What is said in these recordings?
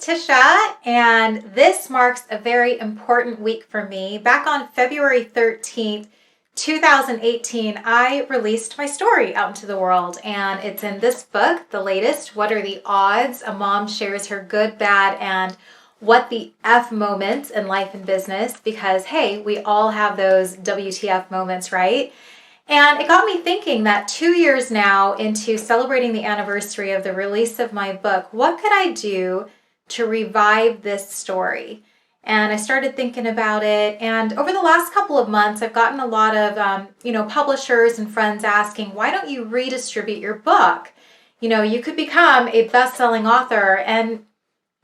Tisha, and this marks a very important week for me. Back on February 13th, 2018, I released my story out into the world, and it's in this book, the latest, What Are the Odds? A Mom Shares Her Good, Bad, and What the F Moments in Life and Business, because hey, we all have those WTF moments, right? And it got me thinking that 2 years now into celebrating the anniversary of the release of my book, what could I do to revive this story? And I started thinking about it. And over the last couple of months, I've gotten a lot of, publishers and friends asking, why don't you redistribute your book? You could become a best-selling author. And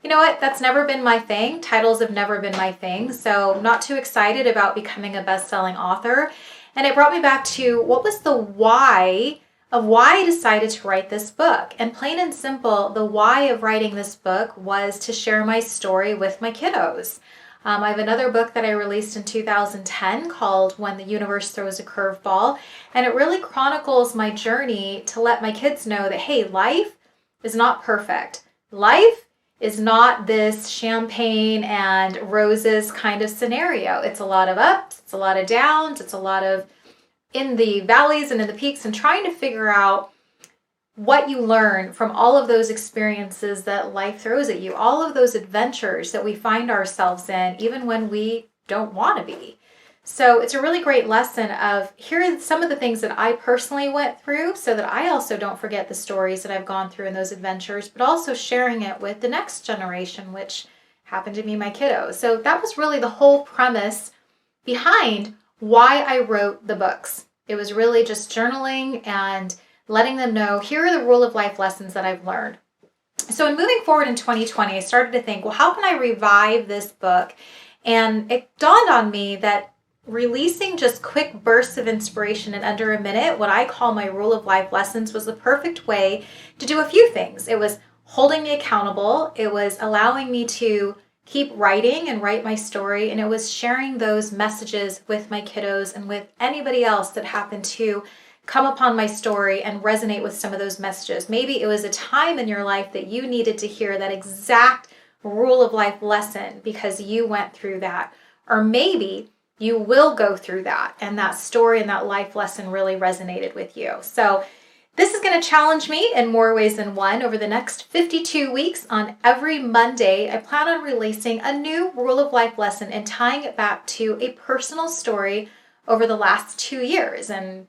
you know what? That's never been my thing. Titles have never been my thing. So I'm not too excited about becoming a best-selling author. And it brought me back to what was the why of why I decided to write this book. And plain and simple, the why of writing this book was to share my story with my kiddos. I have another book that I released in 2010 called When the Universe Throws a Curveball. And it really chronicles my journey to let my kids know that, hey, life is not perfect. Life is not this champagne and roses kind of scenario. It's a lot of ups, it's a lot of downs, it's a lot of in the valleys and in the peaks, and trying to figure out what you learn from all of those experiences that life throws at you, all of those adventures that we find ourselves in, even when we don't want to be. So it's a really great lesson of here are some of the things that I personally went through so that I also don't forget the stories that I've gone through in those adventures, but also sharing it with the next generation, which happened to be my kiddos. So that was really the whole premise behind why I wrote the books. It was really just journaling and letting them know, here are the rule of life lessons that I've learned. So in moving forward in 2020, I started to think, well, how can I revive this book? And it dawned on me that releasing just quick bursts of inspiration in under a minute, what I call my rule of life lessons, was the perfect way to do a few things. It was holding me accountable. It was allowing me to keep writing and write my story. And it was sharing those messages with my kiddos and with anybody else that happened to come upon my story and resonate with some of those messages. Maybe it was a time in your life that you needed to hear that exact rule of life lesson because you went through that. Or maybe you will go through that, and that story and that life lesson really resonated with you. So this is going to challenge me in more ways than one. Over the next 52 weeks, on every Monday, I plan on releasing a new rule of life lesson and tying it back to a personal story over the last 2 years. And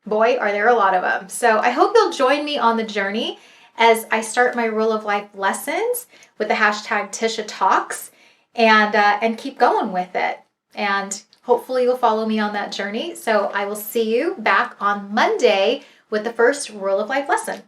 boy, are there a lot of them. So I hope you'll join me on the journey as I start my rule of life lessons with the hashtag Tisha Talks and keep going with it. And hopefully you'll follow me on that journey. So I will see you back on Monday with the first rule of life lesson.